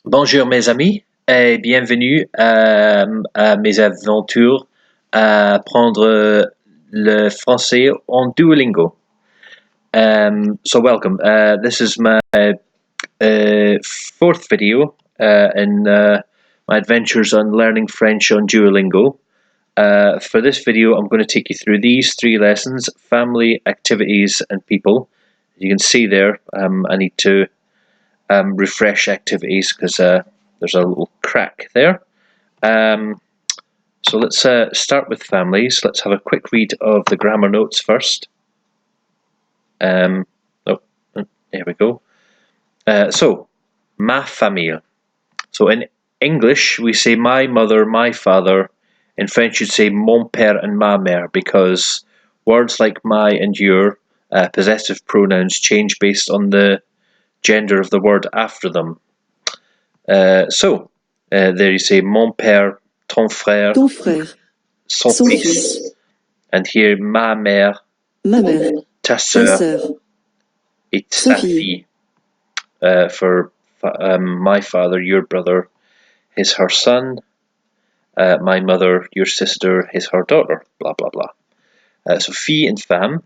Bonjour mes amis et bienvenue à mes aventures à apprendre le français on Duolingo. So welcome. This is my fourth video in my adventures on learning French on Duolingo. For this video, I'm going to take you through these three lessons: family, activities, and people. As you can see there, I need to refresh activities because there's a little crack there. So let's start with families. Let's have a quick read of the grammar notes first. There we go. So, ma famille. So in English, we say my mother, my father. In French, you'd say mon père and ma mère, because words like my and your, possessive pronouns, change based on the gender of the word after them. So, there you say mon père, ton frère, son fils. And here, ma mère, ta sœur, et sa fille. For my father, your brother, her son. My mother, your sister, her daughter, blah, blah, blah. So, fille and femme.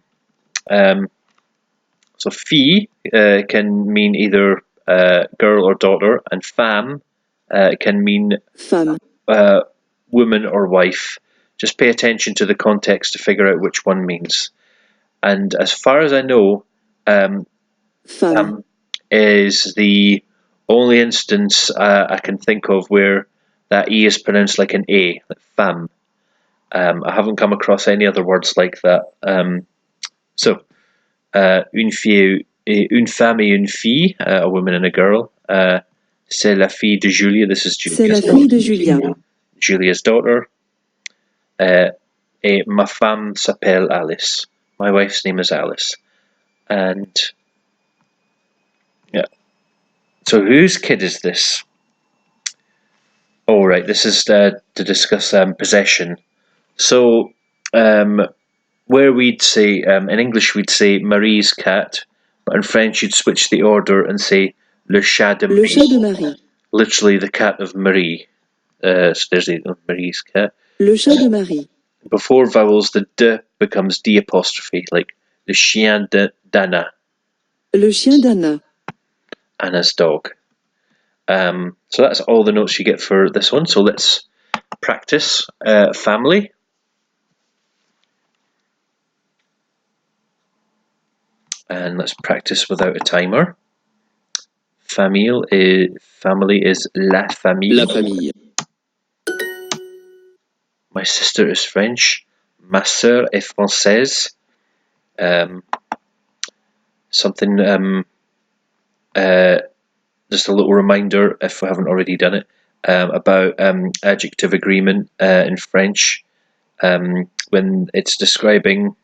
So, fille can mean either girl or daughter, and femme can mean woman or wife. Just pay attention to the context to figure out which one means. And as far as I know, femme is the only instance I can think of where that E is pronounced like an A, like femme. I haven't come across any other words like that. So, une femme et une fille, a woman and a girl. C'est la fille de Julia. This is Julia's daughter. Et ma femme s'appelle Alice. My wife's name is Alice. And yeah. So whose kid is this? Oh, right. This is to discuss possession. So where we'd say, in English we'd say Marie's cat, but in French you'd switch the order and say le chat de Marie. Literally the cat of Marie. So there's Marie's cat. Le chat de Marie. Before vowels, the D becomes D apostrophe, like le chien d'Anna. Le chien d'Anna. Anna's dog. So that's all the notes you get for this one. So let's practice. Family. And let's practice without a timer. Famille is la famille. La famille. My sister is French. Ma sœur est française. Just a little reminder, if we haven't already done it, about adjective agreement in French. When it's describing,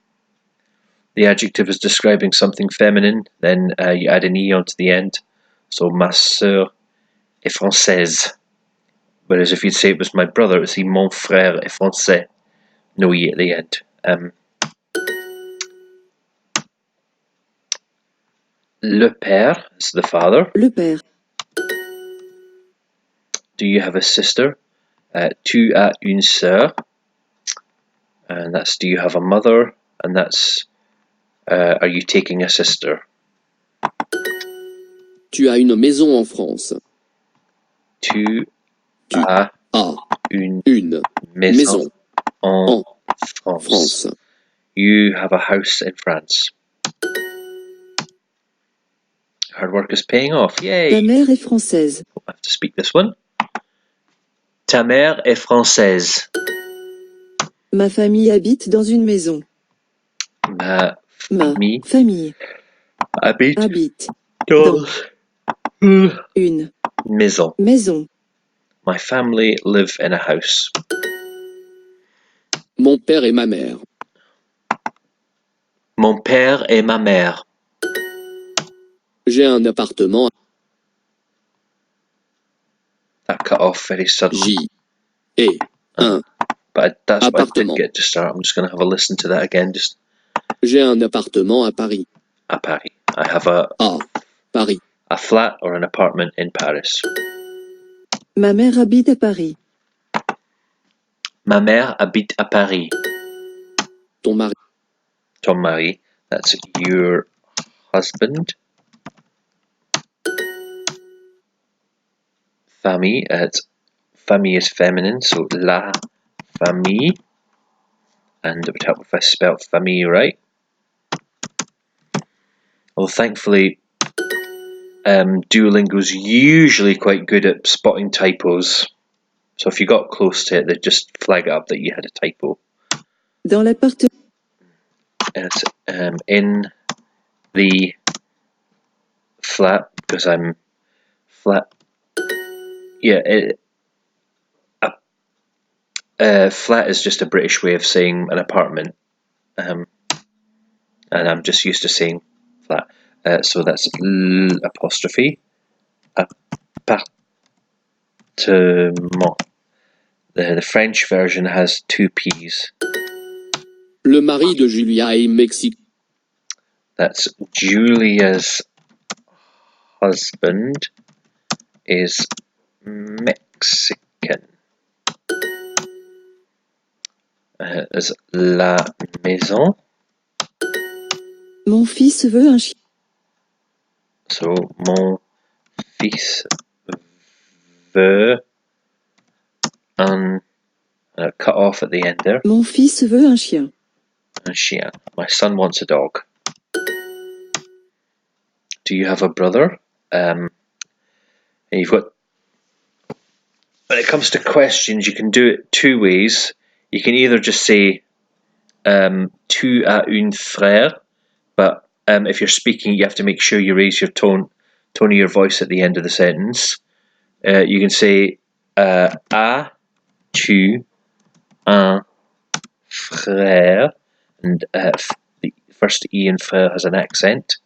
the adjective is describing something feminine, then you add an E onto the end. So, ma sœur est française. Whereas if you'd say it was my brother, it would say mon frère est français. No E at the end. Le père is the father. Le père. Do you have a sister? Tu as une sœur. And that's do you have a mother? And that's are you taking a sister? Tu as une maison en France. Tu as une maison en France. You have a house in France. Hard work is paying off. Yay! Ta mère est française. I have to speak this one. Ta mère est française. Ma famille habite dans une maison. Ma famille habite dans une maison. My family live in a house. Mon père et ma mère. Mon père et ma mère. J'ai un appartement. That cut off very suddenly. But that's what I did get to start. I'm just going to have a listen to that again. J'ai un appartement à Paris. À Paris. I have a Paris. A flat or an apartment in Paris. Ma mère habite à Paris. Ma mère habite à Paris. Ton mari. Ton mari, that's your husband. Famille, famille is feminine, so la famille. And it would help if I spelt famille right. Well, thankfully, Duolingo's usually quite good at spotting typos. So if you got close to it, they'd just flag it up that you had a typo. Dans l'appartement. It's in the flat, because I'm flat. Yeah, flat is just a British way of saying an apartment. And I'm just used to saying flat. So that's l apostrophe appartement. The French version has two P's. Le mari de Julia est Mexicain. That's Julia's husband is Mexican. There's la maison. Mon fils veut un chien. So mon fils veut un cut off at the end there. Mon fils veut un chien. Un chien. My son wants a dog. Do you have a brother? And you've got. When it comes to questions, you can do it two ways. You can either just say tu as un frère, but if you're speaking, you have to make sure you raise your tone of your voice at the end of the sentence. You can say as-tu un frère, and the first E in frère has an accent.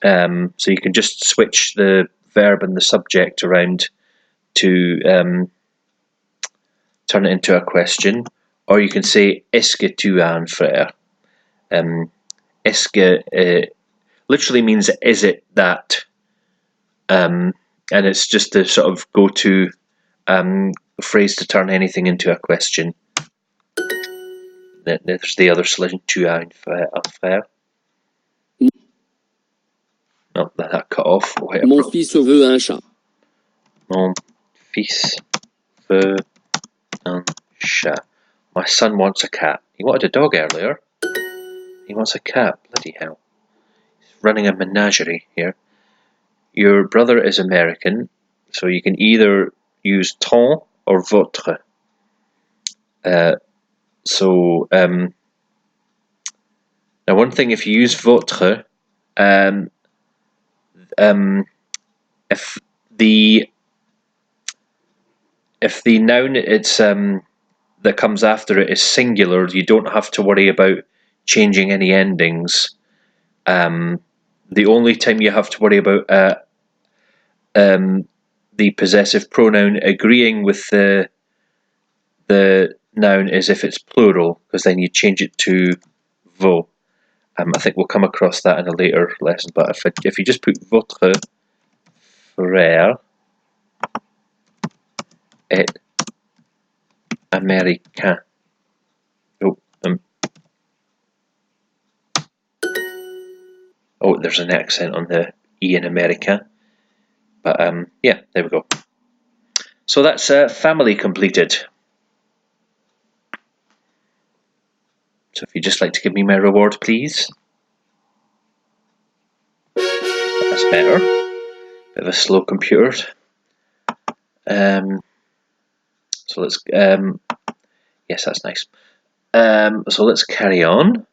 So you can just switch the verb and the subject around to turn it into a question, or you can say est-ce que tu as un frère? Est-ce que literally means is it that, and it's just the sort of go-to phrase to turn anything into a question. There's the other solution, tu as un frère. No, that cut off. Mon fils veut un chat. Mon fils veut un chat. My son wants a cat. He wanted a dog earlier. He wants a cat. Bloody hell. He's running a menagerie here. Your brother is American, so you can either use ton or votre. Now one thing, if you use votre, if the noun that comes after it is singular, you don't have to worry about changing any endings. The only time you have to worry about the possessive pronoun agreeing with the noun is if it's plural, because then you change it to vo. I think we'll come across that in a later lesson, but if you just put votre frère est américain. Oh, there's an accent on the E in America. But yeah, there we go. So that's family completed. So if you'd just like to give me my reward, please. That's better. Bit of a slow computer. So let's yes, that's nice. So let's carry on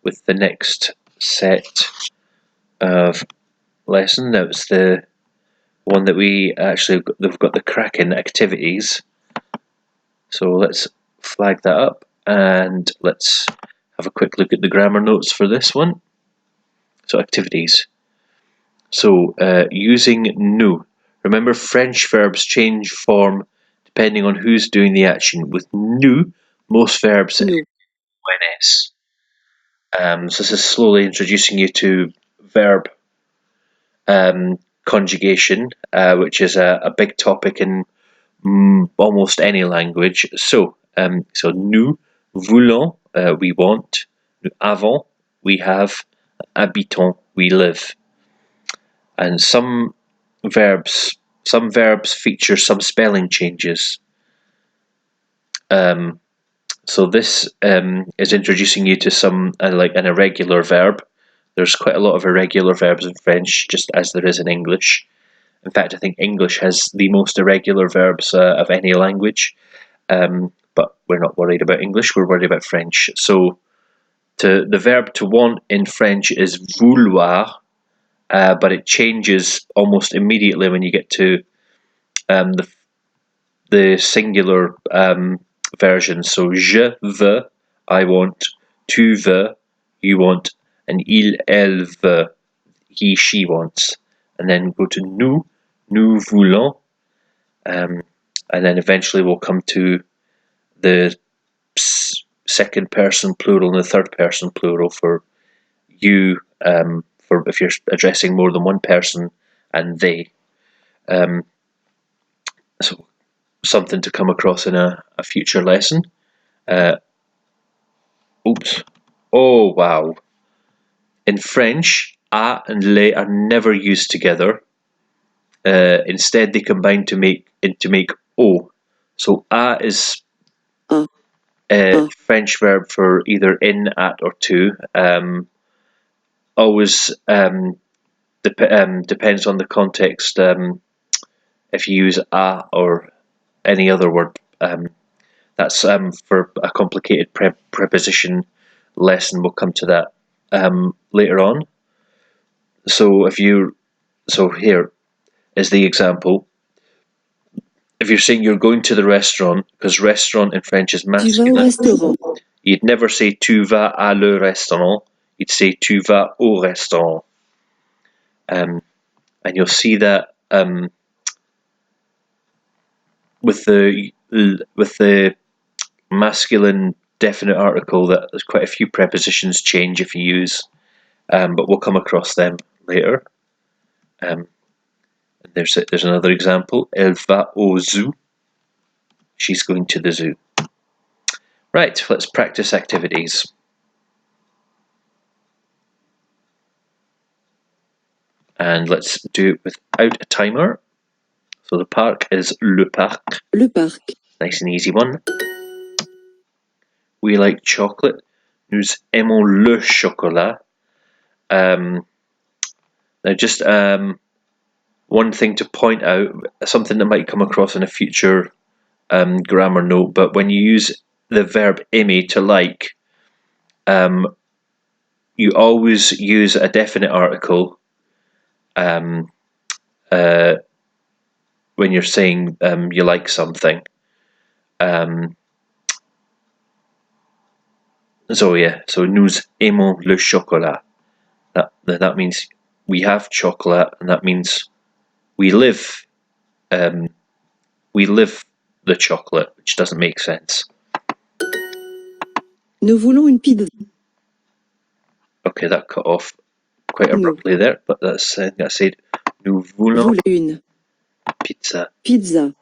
with the next set of lesson. That was the one that we've got the Kraken activities. So let's flag that up and let's have a quick look at the grammar notes for this one. So activities. So using nous. Remember, French verbs change form depending on who's doing the action. With nous, most verbs Nous. ONS. So this is slowly introducing you to verb conjugation, which is a big topic in almost any language. So nous voulons, we want, nous avons, we have, habitons, we live. And some verbs feature some spelling changes. So this is introducing you to some like an irregular verb. There's quite a lot of irregular verbs in French, just as there is in English. In fact, I think English has the most irregular verbs of any language. But we're not worried about English, we're worried about French. So the verb to want in French is vouloir, but it changes almost immediately when you get to the singular version. So je veux, I want, tu veux, you want, and il, elle veut, he, she wants. And then go to nous voulons, and then eventually we'll come to the second person plural and the third person plural for you, for if you're addressing more than one person, and they. So something to come across in a future lesson. Oops. Oh, wow. In French, a and les are never used together. Instead, they combine to make o. So a is French verb for either in, at, or to. Always depends on the context. If you use a or any other word, that's for a complicated preposition lesson. We'll come to that later on. So here is the example. If you're saying you're going to the restaurant, because restaurant in French is masculine, Tu vas au restaurant. you'd never say tu vas à le restaurant. You'd say tu vas au restaurant. And you'll see that with the masculine definite article, that there's quite a few prepositions change if you use, but we'll come across them later. There's another example. Elle va au zoo. She's going to the zoo. Right, let's practice activities. And let's do it without a timer. So the park is le parc. Le parc. Nice and easy one. We like chocolate. Nous aimons le chocolat. Now just one thing to point out, something that might come across in a future grammar note, but when you use the verb aimer, to like, you always use a definite article when you're saying you like something. So nous aimons le chocolat. That means we have chocolate, and that means we live the chocolate, which doesn't make sense. Nous voulons une pizza. Okay, that cut off quite abruptly there, but that's I said nous voulons une pizza. Pizza.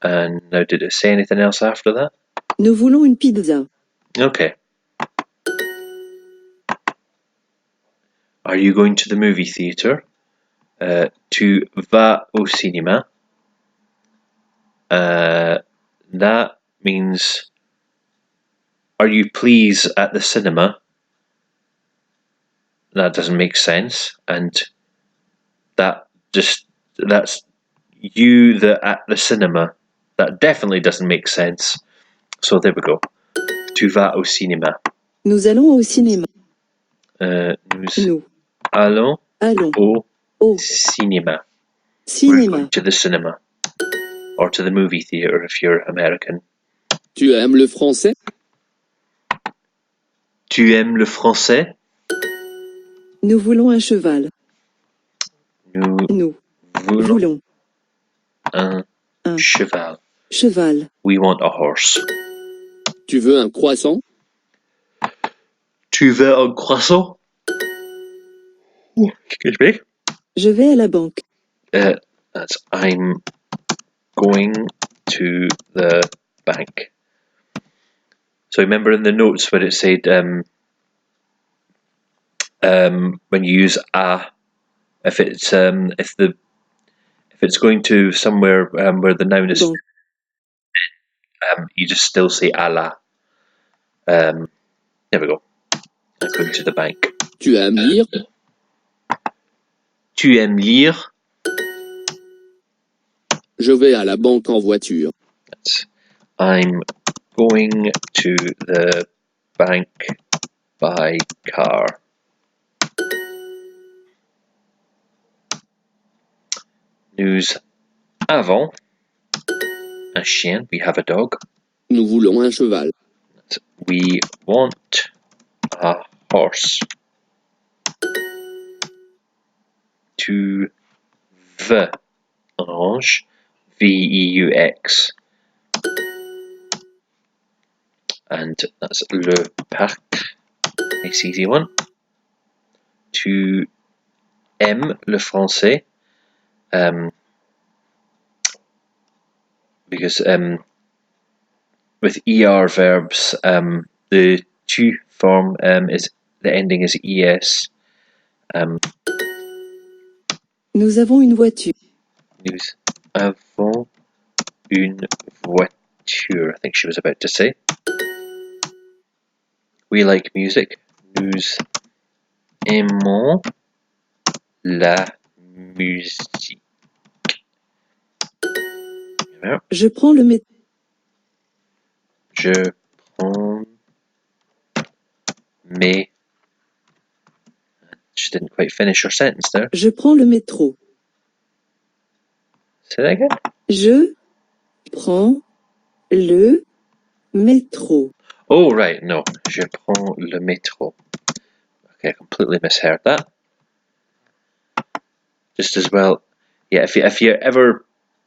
And now, did it say anything else after that? Nous voulons une pizza. Okay. Are you going to the movie theatre? Tu vas au cinéma. That means, are you pleased at the cinema? That doesn't make sense, and that's you at the cinema. That definitely doesn't make sense. So there we go. Tu vas au cinéma. Nous allons au cinéma. Nous allons au cinéma. We're going to the cinema. Or to the movie theatre if you're American. Tu aimes le français? Tu aimes le français? Nous voulons un cheval. Nous voulons un cheval. Cheval. We want a horse. Tu veux un croissant? Tu veux un croissant? Excuse me. Je vais à la banque. That's I'm going to the bank. So remember in the notes where it said when you use a, if it's going to somewhere where the noun is, you just still say à la. There we go. I'm going to the bank. Tu aimes lire? Tu aimes lire? Je vais à la banque en voiture. That's, I'm going to the bank by car. Nous avons un chien. We have a dog. Nous voulons un cheval. We want a horse. Tu veux un orange. V-E-U-X. And that's le parc. Nice easy one. Tu aimes le français. Because with ER verbs, the tu form is the ending is es. Nous avons une voiture. Nous avons une voiture, I think she was about to say. We like music. Nous aimons la musique. Je prends le métro. Je prends mes... She didn't quite finish her sentence there. Je prends le métro. Say that again. Je prends le métro. Oh, right, no. Je prends le métro. Okay, I completely misheard that. Just as well, yeah,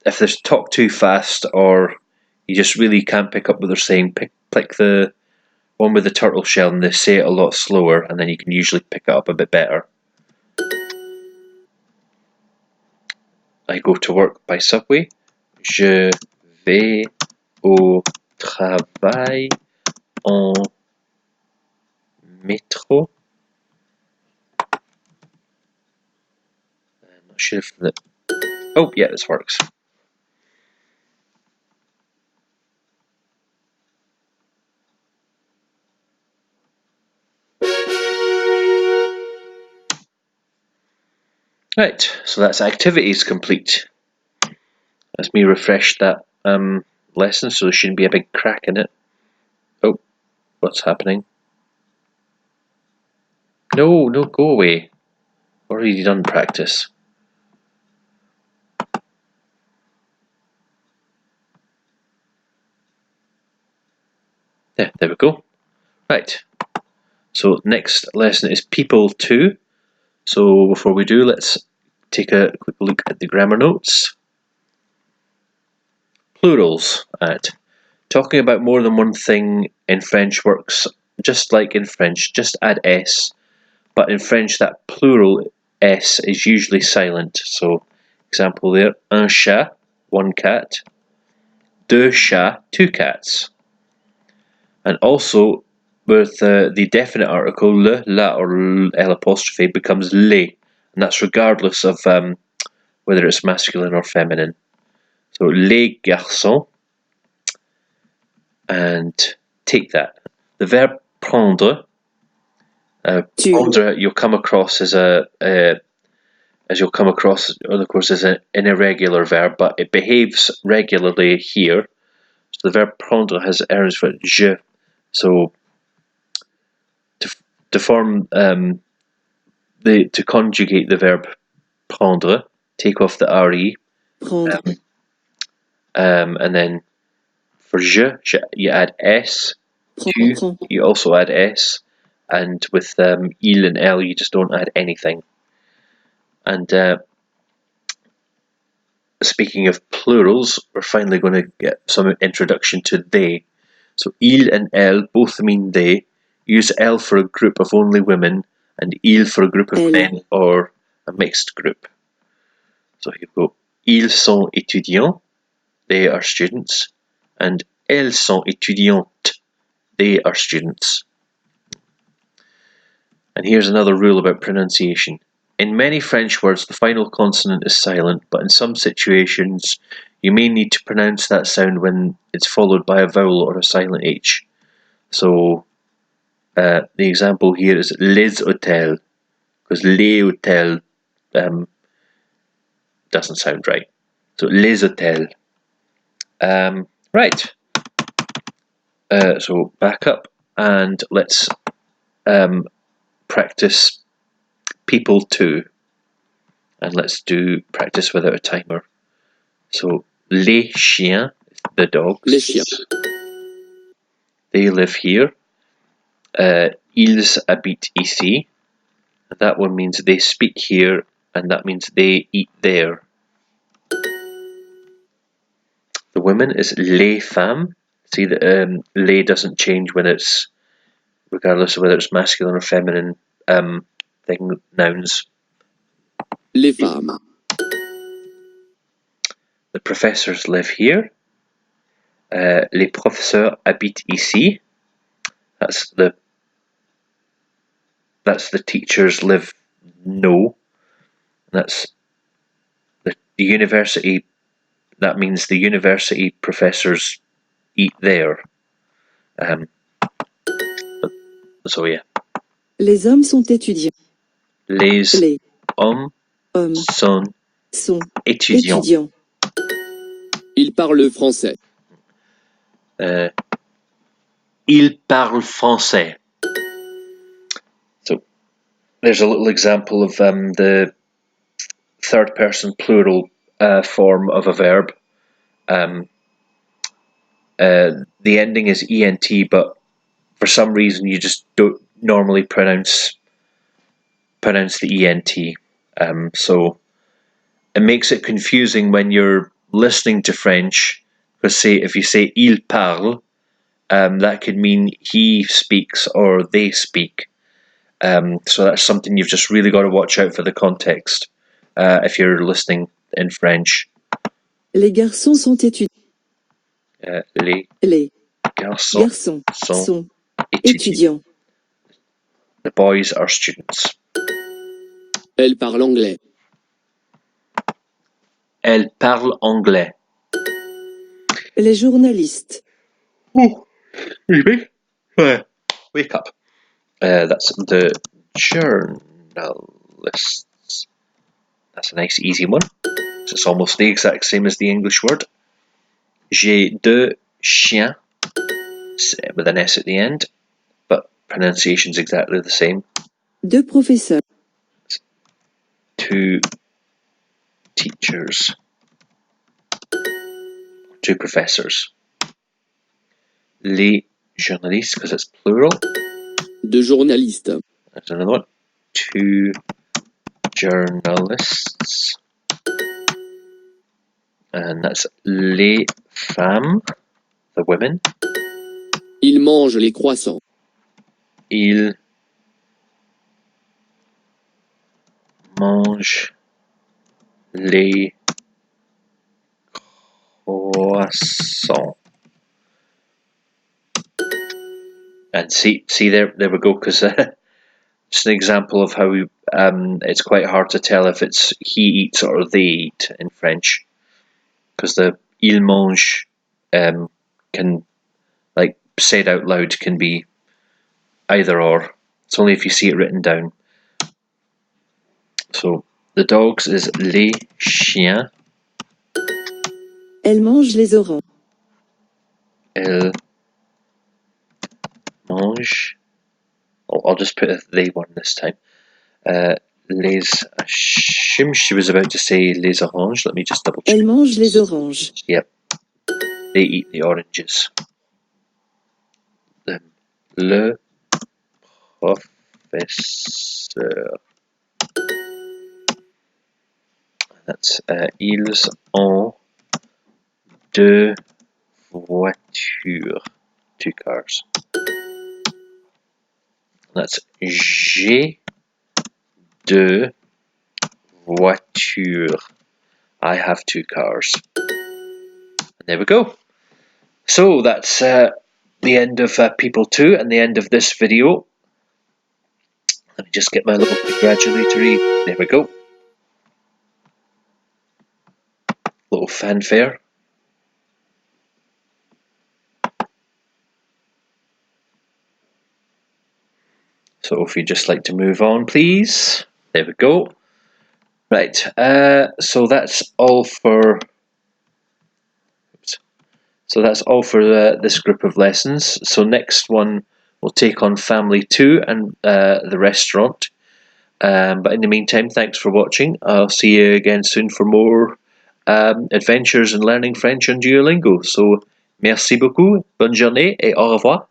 if there's talk too fast or you just really can't pick up what they're saying, pick the one with the turtle shell and they say it a lot slower and then you can usually pick it up a bit better. I go to work by subway. Je vais au travail en métro. I'm not sure if the... Oh, yeah, this works. Right, so that's activities complete. Let's me refresh that lesson so there shouldn't be a big crack in it. Oh, what's happening? No, go away. Already done practice. Yeah, there we go. Right, so next lesson is People 2. So before we do, let's take a quick look at the grammar notes. Plurals. Talking about more than one thing in French works just like in French, just add S. But in French, that plural S is usually silent. So, example there, un chat, one cat. Deux chats, two cats. And also, with the definite article, le, la, or l apostrophe becomes les. And that's regardless of whether it's masculine or feminine. So, les garçons. And take that. The verb prendre. Prendre you'll come across as of course, as an irregular verb, but it behaves regularly here. So the verb prendre has errors for je. So to form to conjugate the verb prendre, take off the re. And then for je you add s. Tu you also add s. And with il and l you just don't add anything. And speaking of plurals, we're finally going to get some introduction to they. So il and elle both mean they. Use elle for a group of only women and il for a group of men or a mixed group. So here we go. Ils sont étudiants. They are students. And elles sont étudiantes. They are students. And here's another rule about pronunciation. In many French words, the final consonant is silent, but in some situations, you may need to pronounce that sound when it's followed by a vowel or a silent H. So, the example here is les hôtels, because les hôtels doesn't sound right. So, les hôtels. Right. So, back up and let's practice people too. And let's do practice without a timer. So, les chiens, the dogs. Les chiens. They live here. Ils habitent ici. That one means they speak here, and that means they eat there. The women is les femmes. See that les doesn't change when it's, regardless of whether it's masculine or feminine nouns. Les femmes. The professors live here. Les professeurs habitent ici. That's the teachers live. No, that's the university. That means the university professors eat there. So yeah. Les hommes sont étudiants. Les hommes sont étudiants. étudiants. Ils parlent français. Ils parlent français. So there's a little example of the third person plural form of a verb. The ending is ent, but for some reason you just don't normally pronounce the ent. So it makes it confusing when you're listening to French, because say if you say il parle, that could mean he speaks or they speak. So that's something you've just really got to watch out for the context if you're listening in French. Les garçons sont étudiants. Les garçons sont étudiants. The boys are students. Elle parle anglais. Elle parle anglais. Les journalistes. Oh, maybe. Wake up. That's the journalists. That's a nice easy one. So it's almost the exact same as the English word. J'ai deux chiens, with an S at the end, but pronunciation's exactly the same. Deux professeurs. Two teachers. Two professors. Les journalistes, because it's plural. Deux journalistes. That's another one. Two journalists. And that's les femmes, the women. Ils mangent les croissants. Ils mangent les croissants. And see there we go, because just an example of how it's quite hard to tell if it's he eats or they eat in French, because the il mange can, like, said out loud, can be either or. It's only if you see it written down. So the dogs is les chiens. Elles mangent les oranges. Elles mangent. I'll just put a they one this time. Les, I assume she was about to say les oranges. Let me just double check. Elles mangent les oranges. Yep. They eat the oranges. Le professeur. That's ils ont deux voitures. Two cars. That's j'ai deux voitures. I have 2 cars. And there we go. So that's the end of People 2 and the end of this video. Let me just get my little congratulatory. There we go. Little fanfare. So if you'd just like to move on, please. There we go. Right, so that's all for this group of lessons. So next one we'll take on Family 2 and the restaurant. But in the meantime, thanks for watching. I'll see you again soon for more adventures in learning French on Duolingo. So merci beaucoup, bonne journée et au revoir.